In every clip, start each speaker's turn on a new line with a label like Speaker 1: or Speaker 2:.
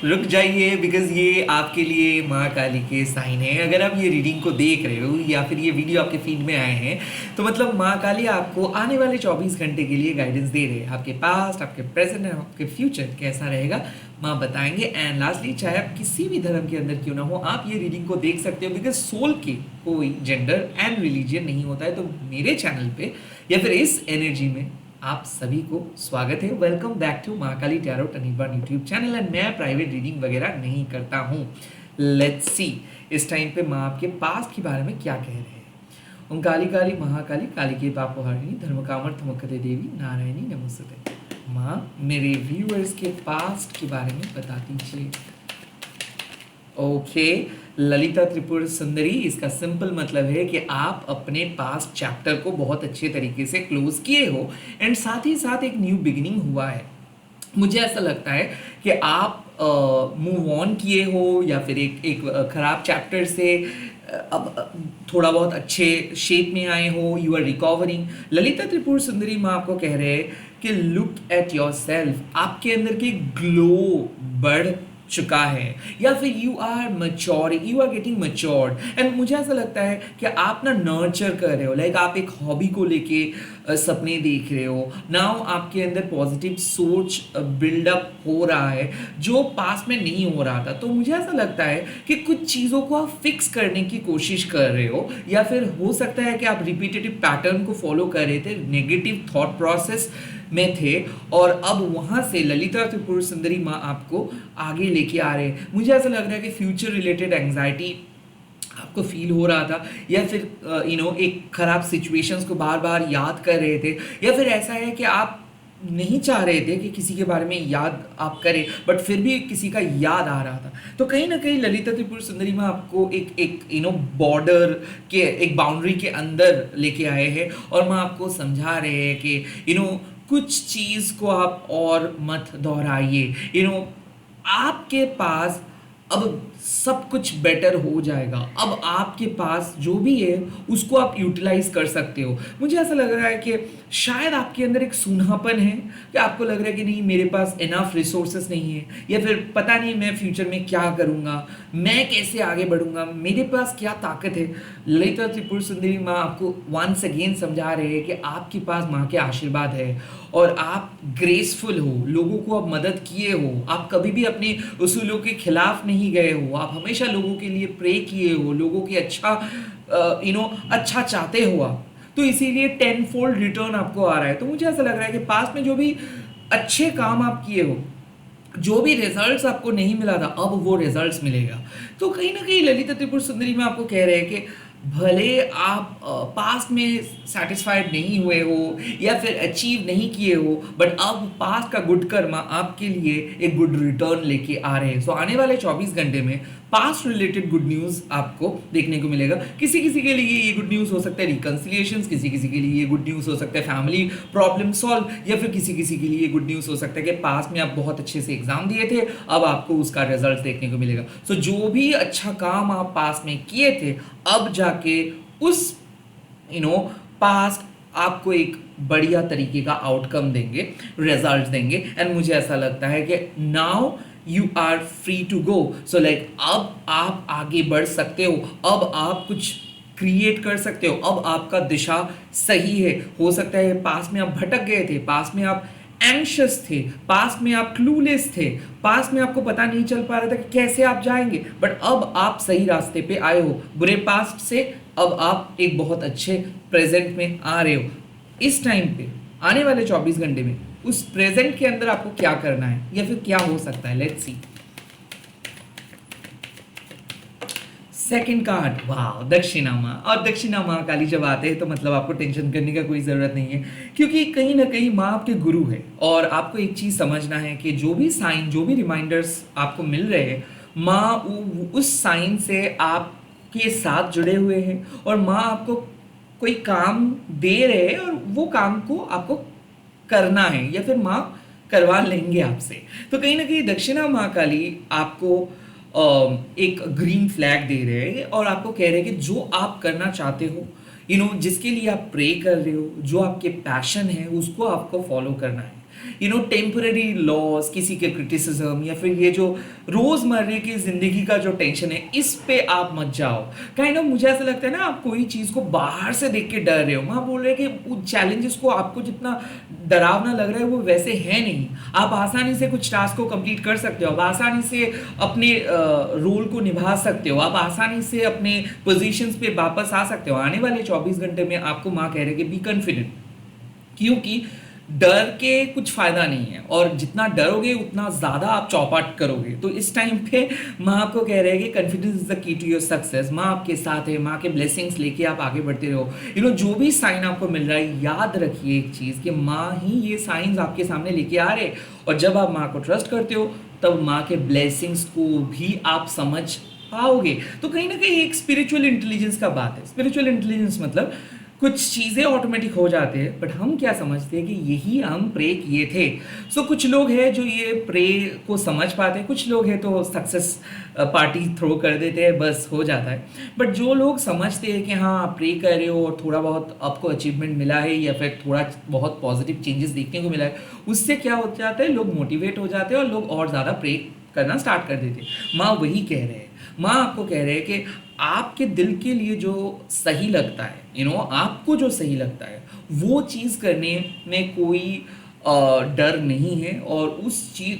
Speaker 1: रुक जाइए, बिकॉज ये आपके लिए माँ काली के साइन है। अगर आप ये रीडिंग को देख रहे हो या फिर ये वीडियो आपके फीड में आए हैं, तो मतलब माँ काली आपको आने वाले 24 घंटे के लिए गाइडेंस दे रहे हैं। आपके पास्ट, आपके प्रेजेंट और आपके फ्यूचर कैसा रहेगा माँ बताएंगे। एंड लास्टली, चाहे आप किसी भी धर्म के अंदर क्यों ना हो, आप ये रीडिंग को देख सकते हो, बिकॉज सोल के कोई जेंडर एंड रिलीजियन नहीं होता है। तो मेरे चैनल पे या फिर इस एनर्जी में आप सभी को स्वागत है। Welcome back to Mahakali tarot टनीबान यूट्यूब चैनल। एंड मैं प्राइवेट रीडिंग वगैरह नहीं करता हूँ। लेट्स सी इस टाइम पे माँ आपके पास्ट के बारे में क्या कह रहे हैं। ओम काली काली महाकाली, काली के पापोहारिणी, धर्म कामर थमकते देवी, नारायणी नमस्ते। माँ मेरे व्यूअर्स के पास्ट के बारे में बता दीजिए। ओके, ललिता त्रिपुर सुंदरी, इसका सिंपल मतलब है कि आप अपने पास्ट चैप्टर को बहुत अच्छे तरीके से क्लोज किए हो एंड साथ ही साथ एक न्यू बिगिनिंग हुआ है। मुझे ऐसा लगता है कि आप मूव ऑन किए हो या फिर एक खराब चैप्टर से अब थोड़ा बहुत अच्छे शेप में आए हो। You are recovering. Lalita Tripura Sundari माँ आपको कह रहे हैं कि लुक एट योर सेल्फ, आपके अंदर की ग्लो बढ़ चुका है या फिर you are maturing, you are getting matured. And मुझे ऐसा लगता है कि आप ना नर्चर कर रहे हो, लाइक आप एक हॉबी को लेके सपने देख रहे हो। नाउ आपके अंदर पॉजिटिव सोच बिल्डअप हो रहा है जो पास्ट में नहीं हो रहा था। तो मुझे ऐसा लगता है कि कुछ चीज़ों को आप फिक्स करने की कोशिश कर रहे हो या फिर हो सकता है कि आप रिपीटेटिव पैटर्न को फॉलो कर रहे थे, नेगेटिव थॉट प्रोसेस में थे और अब वहां से ललिता त्रिपुर सुंदरी माँ आपको आगे लेके आ रहे हैं। मुझे ऐसा लग रहा है कि फ्यूचर रिलेटेड एंग्जाइटी आपको फील हो रहा था या फिर एक खराब सिचुएशंस को बार बार याद कर रहे थे, या फिर ऐसा है कि आप नहीं चाह रहे थे कि किसी के बारे में याद आप करें बट फिर भी किसी का याद आ रहा था। तो कहीं ना कहीं ललिता त्रिपुर सुंदरी में आपको एक बॉर्डर के, एक बाउंड्री के अंदर लेके आए हैं और मैं आपको समझा रहे हैं कि कुछ चीज़ को आप और मत दोहराइए। आपके पास अब सब कुछ बेटर हो जाएगा। अब आपके पास जो भी है उसको आप यूटिलाइज कर सकते हो। मुझे ऐसा लग रहा है कि शायद आपके अंदर एक सूनापन है कि आपको लग रहा है कि नहीं, मेरे पास इनफ रिसोर्सेस नहीं है, या फिर पता नहीं मैं फ्यूचर में क्या करूँगा, मैं कैसे आगे बढ़ूँगा, मेरे पास क्या ताकत है। ललिता त्रिपुर सुंदरी माँ आपको वंस अगेन समझा रहे हैं कि आपके पास माँ के आशीर्वाद है और आप ग्रेसफुल हो, लोगों को आप मदद किए हो, आप कभी भी अपने उसूलों के खिलाफ नहीं गए हो, आप हमेशा लोगों के लिए प्रे किए हो, लोगों के अच्छा अच्छा चाहते हो आप। तो इसीलिए 10 फोल्ड रिटर्न आपको आ रहा है। तो मुझे ऐसा लग रहा है कि पास्ट में जो भी अच्छे काम आप किए हो, जो भी रिजल्ट्स आपको नहीं मिला था, अब वो रिजल्ट्स मिलेगा। तो कहीं ना कहीं ललिता त्रिपुर सुंदरी में आपको कह रहे हैं कि भले आप पास्ट में सेटिस्फाइड नहीं हुए हो या फिर अचीव नहीं किए हो, बट अब पास्ट का गुड कर्मा आपके लिए एक गुड रिटर्न लेके आ रहे हैं। सो आने वाले 24 घंटे में पास्ट रिलेटेड गुड न्यूज़ आपको देखने को मिलेगा। किसी किसी के लिए ये गुड न्यूज़ हो सकता है रिकंसिलिएशंस, किसी किसी के लिए ये गुड न्यूज़ हो सकता है फैमिली प्रॉब्लम सॉल्व, या फिर किसी किसी के लिए ये गुड न्यूज़ हो सकता है कि पास्ट में आप बहुत अच्छे से एग्जाम दिए थे, अब आपको उसका रिजल्ट देखने को मिलेगा। सो जो भी अच्छा काम आप पास्ट में किए थे, अब जाके उस पास्ट आपको एक बढ़िया तरीके का आउटकम देंगे, रिजल्ट देंगे। एंड मुझे ऐसा लगता है कि now you are free to go. So like अब आप आगे बढ़ सकते हो, अब आप कुछ क्रिएट कर सकते हो, अब आपका दिशा सही है। हो सकता है पास में आप भटक गए थे, पास में आप एंशियस थे, पास में आप क्लूलेस थे, पास में आपको पता नहीं चल पा रहा था कि कैसे आप जाएंगे, बट अब आप सही रास्ते पे आए हो। बुरे पास्ट से अब आप एक बहुत अच्छे प्रेजेंट में आ रहे हो। इस टाइम पे आने वाले 24 घंटे में उस प्रेजेंट के अंदर आपको क्या करना है या फिर क्या हो सकता है, लेट्स सी। सेकंड कार्ड, वाह, दक्षिणा माँ। और दक्षिणा माँ काली जब आते हैं तो मतलब आपको टेंशन करने का कोई ज़रूरत नहीं है, क्योंकि कहीं ना कहीं माँ आपके गुरु है। और आपको एक चीज़ समझना है कि जो भी साइन, जो भी रिमाइंडर्स आपको मिल रहे हैं, माँ उस साइन से आपके साथ जुड़े हुए हैं और माँ आपको कोई काम दे रहे हैं और वो काम को आपको करना है या फिर माँ करवा लेंगे आपसे। तो कहीं ना कहीं दक्षिणा माँ काली आपको एक ग्रीन फ्लैग दे रहे हैं और आपको कह रहे हैं कि जो आप करना चाहते हो, जिसके लिए आप प्रे कर रहे हो, जो आपके पैशन है, उसको आपको फॉलो करना है। टेम्पररी लॉस, किसी के क्रिटिसिज्म, या फिर ये जो रोजमर्रे की जिंदगी का जो टेंशन है, इस पे आप मत जाओ। मुझे ऐसा लगता है ना, आप कोई चीज को बाहर से देख के डर रहे हो। वहां बोल रहे हैं कि उस चैलेंजेस को आपको जितना डरावना लग रहा है वो वैसे है नहीं। आप आसानी से कुछ टास्क को कंप्लीट कर सकते हो, आप आसानी से अपने रोल को निभा सकते हो, आप आसानी से अपने पोजीशंस पे वापस आ सकते हो। आने वाले 24 घंटे में आपको माँ कह रहे हैं कि बी कॉन्फिडेंट, क्योंकि डर के कुछ फायदा नहीं है, और जितना डरोगे उतना ज्यादा आप चौपाट करोगे। तो इस टाइम पे माँ आपको कह रहे हैं कि confidence is the key to your success. माँ आपके साथ है, माँ के ब्लेसिंग्स लेके आप आगे बढ़ते रहो। जो भी साइन आपको मिल रहा है, याद रखिए एक चीज कि माँ ही ये साइंस आपके सामने लेके आ रहे, और जब आप माँ को ट्रस्ट करते हो तब माँ के ब्लेसिंग्स को भी आप समझ पाओगे। तो कहीं ना कहीं एक स्पिरिचुअल इंटेलिजेंस का बात है। स्पिरिचुअल इंटेलिजेंस मतलब कुछ चीज़ें ऑटोमेटिक हो जाते हैं, बट हम क्या समझते हैं कि यही हम प्रे किए थे। सो कुछ लोग हैं जो ये प्रे को समझ पाते हैं, कुछ लोग हैं तो सक्सेस पार्टी थ्रो कर देते हैं, बस हो जाता है। बट जो लोग समझते हैं कि हाँ आप प्रे कर रहे हो और थोड़ा बहुत आपको अचीवमेंट मिला है, या फिर थोड़ा बहुत पॉजिटिव चेंजेस देखने को मिला है, उससे क्या हो जाता है, लोग मोटिवेट हो जाते हैं और लोग और ज़्यादा प्रे करना स्टार्ट कर देते हैं। माँ वही कह रहे हैं, माँ आपको कह रहे हैं कि आपके दिल के लिए जो सही लगता है, आपको जो सही लगता है वो चीज़ करने में कोई डर नहीं है, और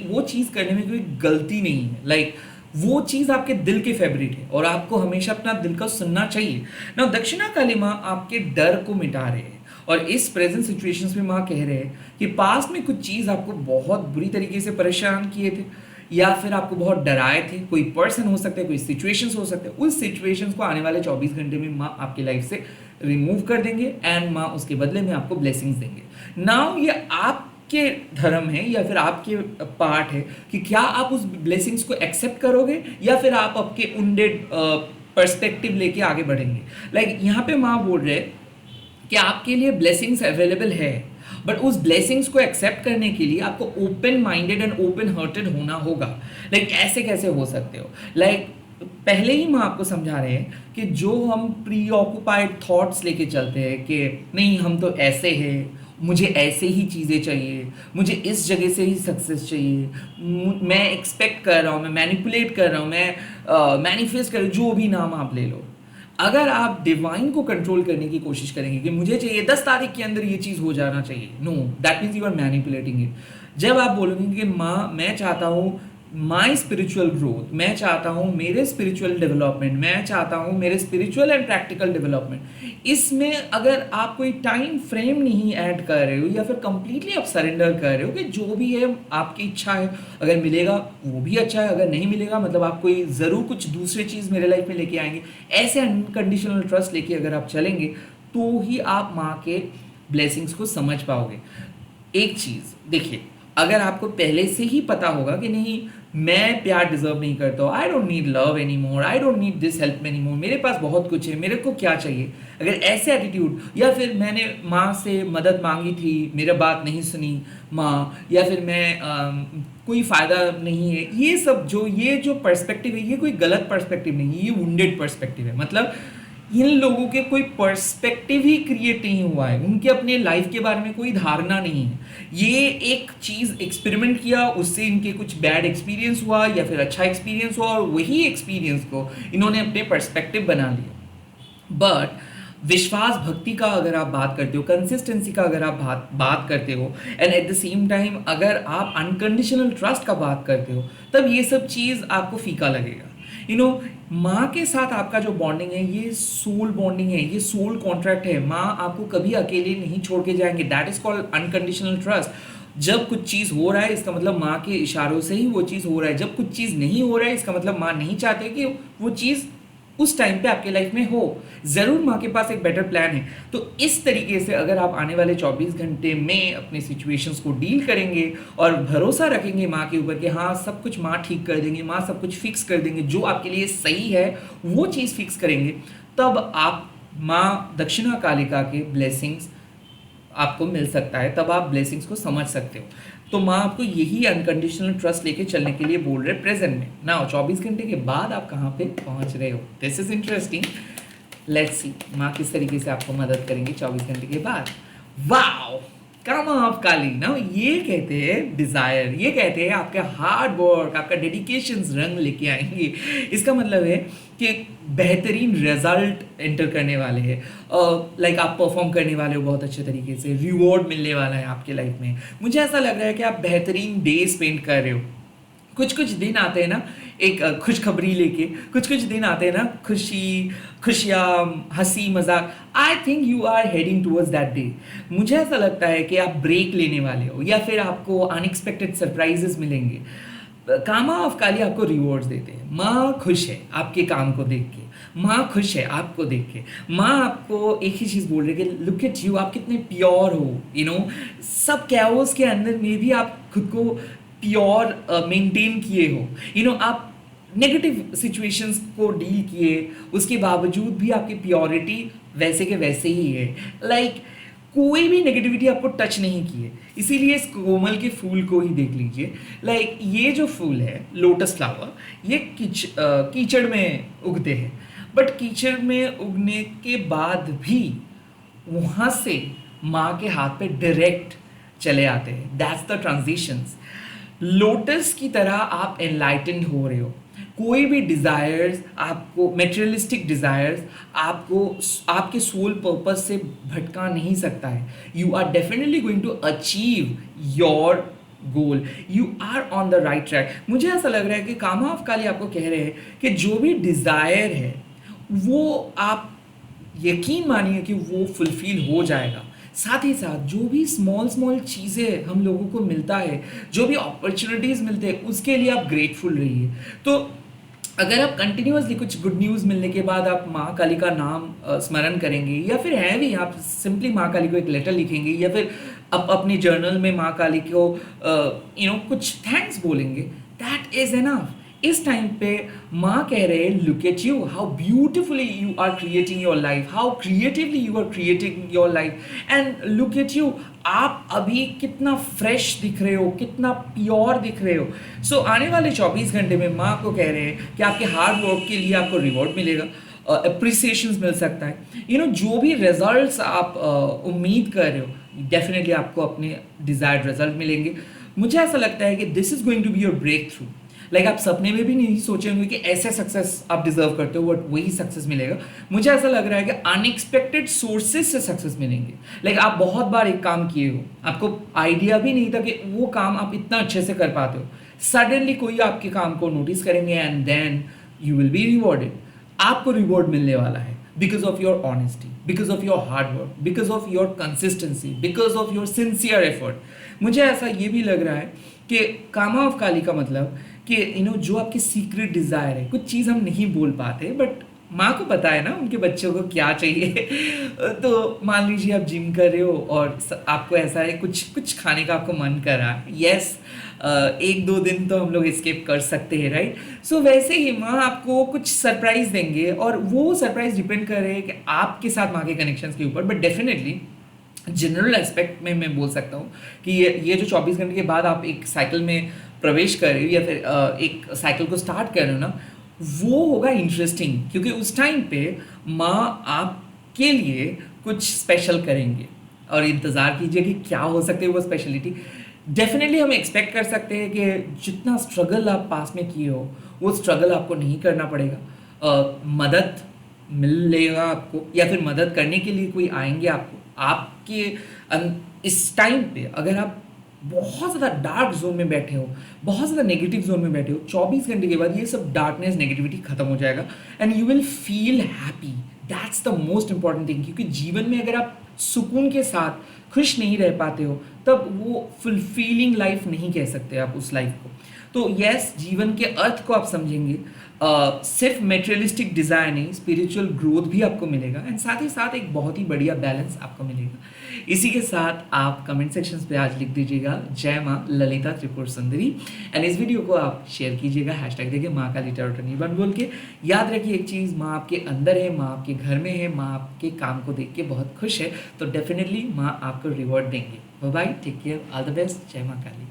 Speaker 1: वो चीज़ करने में कोई गलती नहीं है। वो चीज़ आपके दिल के फेवरेट है, और आपको हमेशा अपना दिल का सुनना चाहिए ना। दक्षिणा काली माँ आपके डर को मिटा रहे हैं, और इस प्रेजेंट सिचुएशंस में माँ कह रहे हैं कि पास में कुछ चीज़ आपको बहुत बुरी तरीके से परेशान किए थे, या फिर आपको बहुत डराए थे। कोई पर्सन हो सकता है, कोई सिचुएशंस हो सकते हैं। उस सिचुएशंस को आने वाले 24 घंटे में माँ आपकी लाइफ से रिमूव कर देंगे, एंड माँ उसके बदले में आपको ब्लेसिंग्स देंगे। नाउ ये आपके धर्म है या फिर आपके पार्ट है कि क्या आप उस ब्लेसिंग्स को एक्सेप्ट करोगे, या फिर आप आपके उंडेड पर्सपेक्टिव लेके आगे बढ़ेंगे। यहाँ पे माँ बोल रहे हैं कि आपके लिए ब्लेसिंग्स अवेलेबल है, बट उस ब्लेसिंग्स को एक्सेप्ट करने के लिए आपको open minded and open hearted होना होगा। ऐसे कैसे हो सकते हो? पहले ही मैं आपको समझा रहे हैं कि जो हम प्री ऑक्यूपाइड थॉट्स लेके चलते हैं कि नहीं हम तो ऐसे हैं, मुझे ऐसे ही चीज़ें चाहिए, मुझे इस जगह से ही सक्सेस चाहिए, मैं एक्सपेक्ट कर रहा हूँ, मैं मैनिपुलेट कर रहा हूँ, मैं मैनिफेस्ट कर रहा हूँ, जो भी नाम आप ले लो। अगर आप डिवाइन को कंट्रोल करने की कोशिश करेंगे कि मुझे चाहिए 10 तारीख के अंदर ये चीज़ हो जाना चाहिए, no, that means you are manipulating it. जब आप बोलोगे कि माँ मैं चाहता हूँ माई स्पिरिचुअल ग्रोथ, मैं चाहता हूँ मेरे स्पिरिचुअल डेवलपमेंट, मैं चाहता हूँ मेरे स्पिरिचुअल एंड प्रैक्टिकल डेवलपमेंट, इसमें अगर आप कोई टाइम फ्रेम नहीं ऐड कर रहे हो, या फिर कंप्लीटली आप सरेंडर कर रहे हो कि जो भी है आपकी इच्छा है, अगर मिलेगा वो भी अच्छा है, अगर नहीं मिलेगा मतलब आप कोई ज़रूर कुछ दूसरी चीज़ मेरे लाइफ में लेके आएंगे, ऐसे अनकंडीशनल ट्रस्ट लेके अगर आप चलेंगे, तो ही आप माँ के ब्लेसिंग्स को समझ पाओगे। एक चीज़ देखिए, अगर आपको पहले से ही पता होगा कि नहीं मैं प्यार डिजर्व नहीं करता हूँ, I don't need love any more, I don't need this help any more, मेरे पास बहुत कुछ है, मेरे को क्या चाहिए, अगर ऐसे एटीट्यूड, या फिर मैंने माँ से मदद मांगी थी, मेरा बात नहीं सुनी माँ, या फिर मैं कोई फ़ायदा नहीं है, ये जो पर्सपेक्टिव है, ये कोई गलत पर्सपेक्टिव नहीं है, ये वुंडेड पर्सपेक्टिव है। मतलब इन लोगों के कोई पर्सपेक्टिव ही क्रिएट नहीं हुआ है, उनके अपने लाइफ के बारे में कोई धारणा नहीं है। ये एक चीज़ एक्सपेरिमेंट किया, उससे इनके कुछ बैड एक्सपीरियंस हुआ या फिर अच्छा एक्सपीरियंस हुआ, और वही एक्सपीरियंस को इन्होंने अपने पर्सपेक्टिव बना लिया। बट विश्वास भक्ति का अगर आप बात करते हो, कंसिस्टेंसी का अगर आप बात करते हो, and at the same time अगर आप अनकंडीशनल ट्रस्ट का बात करते हो, तब ये सब चीज़ आपको फीका लगेगा। माँ के साथ आपका जो बॉन्डिंग है, ये सोल बॉन्डिंग है, ये सोल कॉन्ट्रैक्ट है। माँ आपको कभी अकेले नहीं छोड़ के जाएंगे, that is called unconditional trust. जब कुछ चीज़ हो रहा है इसका मतलब माँ के इशारों से ही वो चीज़ हो रहा है, जब कुछ चीज़ नहीं हो रहा है इसका मतलब माँ नहीं चाहते कि वो चीज़ उस टाइम पे आपके लाइफ में हो। ज़रूर माँ के पास एक बेटर प्लान है। तो इस तरीके से अगर आप आने वाले 24 घंटे में अपने सिचुएशंस को डील करेंगे और भरोसा रखेंगे माँ के ऊपर कि हाँ सब कुछ माँ ठीक कर देंगे, माँ सब कुछ फिक्स कर देंगे, जो आपके लिए सही है वो चीज़ फिक्स करेंगे, तब आप माँ दक्षिणा कालिका के ब्लेसिंग्स आपको मिल सकता है, तब आप ब्लेसिंग्स को समझ सकते हो। तो माँ आपको यही अनकंडीशनल ट्रस्ट लेके चलने के लिए बोल रहे प्रेजेंट में। नाउ 24 घंटे के बाद आप कहाँ पे पहुँच रहे हो, this is interesting. Let's see माँ किस तरीके से आपको मदद करेंगे 24 घंटे के बाद। वाओ, कामा ऑफ काली ना, ये कहते हैं डिजायर, ये कहते हैं आपका हार्ड वर्क, आपका डेडिकेशन रंग लेके आएंगे। इसका मतलब है कि बेहतरीन रिजल्ट एंटर करने वाले हैं, लाइक आप परफॉर्म करने वाले हो बहुत अच्छे तरीके से, रिवॉर्ड मिलने वाला है आपके लाइफ में। मुझे ऐसा लग रहा है कि आप बेहतरीन डे स्पेंड कर रहे हो। कुछ कुछ दिन आते हैं ना एक खुशखबरी लेके, कुछ कुछ दिन आते हैं ना खुशियाँ, हंसी मजाक। I think you are heading towards that day. मुझे ऐसा लगता है कि आप ब्रेक लेने वाले हो या फिर आपको अनएक्सपेक्टेड सरप्राइजेस मिलेंगे। कामा ऑफ काली आपको रिवॉर्ड्स देते हैं। माँ खुश है आपके काम को देख के, माँ खुश है आपको देख के। माँ आपको एक ही चीज़ बोल रही है कि लुक एट यू, आप कितने प्योर हो, सब कैओस के अंदर में भी आप खुद को प्योर मेंटेन किए हो। आप नेगेटिव सिचुएशंस को डील किए, उसके बावजूद भी आपकी प्योरिटी वैसे के वैसे ही है। लाइक कोई भी नेगेटिविटी आपको टच नहीं की है। इसीलिए इस कोमल के फूल को ही देख लीजिए। लाइक ये जो फूल है लोटस फ्लावर, ये कीचड़ में उगते हैं, बट कीचड़ में उगने के बाद भी वहाँ से माँ के हाथ पे डायरेक्ट चले आते हैं। That's the transitions. लोटस की तरह आप एनलाइटेंड हो रहे हो। कोई भी डिज़ायर्स आपको, मेटेरियलिस्टिक डिज़ायर्स आपको आपके सोल पर्पस से भटका नहीं सकता है। You are definitely going to achieve your goal, you are on the right track. मुझे ऐसा लग रहा है कि कामा ऑफ काली आपको कह रहे हैं कि जो भी डिज़ायर है वो आप यकीन मानिए कि वो फुलफिल हो जाएगा। साथ ही साथ जो भी स्मॉल स्मॉल चीज़ें हम लोगों को मिलता है, जो भी अपॉर्चुनिटीज़ मिलते हैं, उसके लिए आप ग्रेटफुल रहिए। तो अगर आप कंटिन्यूअसली कुछ गुड न्यूज़ मिलने के बाद आप माँ काली का नाम स्मरण करेंगे, या फिर है भी आप सिंपली माँ काली को एक लेटर लिखेंगे, या फिर आप अपने जर्नल में माँ काली को कुछ थैंक्स बोलेंगे, दैट इज़ एनफ। इस टाइम पे माँ कह रहे हैं look at you, how beautifully you are creating your life, how creatively you are creating your life, and look at you, आप अभी कितना फ्रेश दिख रहे हो, कितना प्योर दिख रहे हो। सो आने वाले 24 घंटे में माँ को कह रहे हैं कि आपके हार्ड वर्क के लिए आपको रिवॉर्ड मिलेगा, अप्रिसिएशन मिल सकता है। जो भी रिजल्ट्स आप उम्मीद कर रहे हो, डेफिनेटली आपको अपने डिजायर्ड रिजल्ट मिलेंगे। मुझे ऐसा लगता है कि this is going to be your breakthrough. Like आप सपने में भी नहीं सोचेंगे कि ऐसे सक्सेस आप डिजर्व करते हो, बट वही सक्सेस मिलेगा। मुझे ऐसा लग रहा है कि अनएक्सपेक्टेड सोर्सेज से सक्सेस मिलेंगे। लाइक आप बहुत बार एक काम किए हो, आपको आइडिया भी नहीं था कि वो काम आप इतना अच्छे से कर पाते हो, सडनली कोई आपके काम को नोटिस करेंगे and then you will be rewarded. आपको रिवॉर्ड मिलने वाला है because of your honesty, because of your hard work, because of your consistency, because of your sincere effort. मुझे ऐसा ये भी लग रहा है कि कामा ऑफ काली का मतलब कि जो आपकी सीक्रेट डिज़ायर है, कुछ चीज़ हम नहीं बोल पाते, बट माँ को पता है ना उनके बच्चों को क्या चाहिए। तो मान लीजिए आप जिम कर रहे हो और आपको ऐसा है कुछ खाने का आपको मन कर रहा है। यस, 1-2 दिन तो हम लोग एस्केप कर सकते हैं, राइट। सो वैसे ही माँ आपको कुछ सरप्राइज देंगे, और वो सरप्राइज डिपेंड कर रहे हैं कि आपके साथ माँ के कनेक्शंस के ऊपर। बट डेफिनेटली जनरल एस्पेक्ट में मैं बोल सकता हूँ कि ये जो 24 घंटे के बाद आप एक साइकिल में प्रवेश कर रहे हो, या फिर एक साइकिल को स्टार्ट कर रहे हो ना, वो होगा इंटरेस्टिंग, क्योंकि उस टाइम पे माँ आपके लिए कुछ स्पेशल करेंगे। और इंतज़ार कीजिए कि क्या हो सकती है वो स्पेशलिटी। डेफिनेटली हम एक्सपेक्ट कर सकते हैं कि जितना स्ट्रगल आप पास में किए हो, वो स्ट्रगल आपको नहीं करना पड़ेगा। मदद मिलेगा आपको, या फिर मदद करने के लिए कोई आएंगे आपको। आपके इस टाइम पे अगर आप बहुत ज़्यादा डार्क जोन में बैठे हो, बहुत ज़्यादा नेगेटिव जोन में बैठे हो, 24 घंटे के बाद ये सब डार्कनेस, नेगेटिविटी खत्म हो जाएगा and you will feel happy. That's the most important thing. क्योंकि जीवन में अगर आप सुकून के साथ खुश नहीं रह पाते हो, तब वो फुलफिलिंग लाइफ नहीं कह सकते आप उस लाइफ को। तो यस, जीवन के अर्थ को आप समझेंगे। सिर्फ मेटेरियलिस्टिक डिज़ायर नहीं, स्पिरिचुअल ग्रोथ भी आपको मिलेगा, एंड साथ ही साथ एक बहुत ही बढ़िया बैलेंस आपको मिलेगा। इसी के साथ आप कमेंट सेक्शंस पे आज लिख दीजिएगा जय माँ ललिता त्रिपुर सुंदरी, एंड इस वीडियो को आप शेयर कीजिएगा, हैशटैग देखिए माँ काली टैरोट निर्वाण बोल के। याद रखिए एक चीज़, माँ आपके अंदर है, माँ आपके घर में है, माँ आपके काम को देख के बहुत खुश है, तो डेफिनेटली माँ आपको रिवॉर्ड देंगे। Bye bye, take care, all the best, जय माँ काली।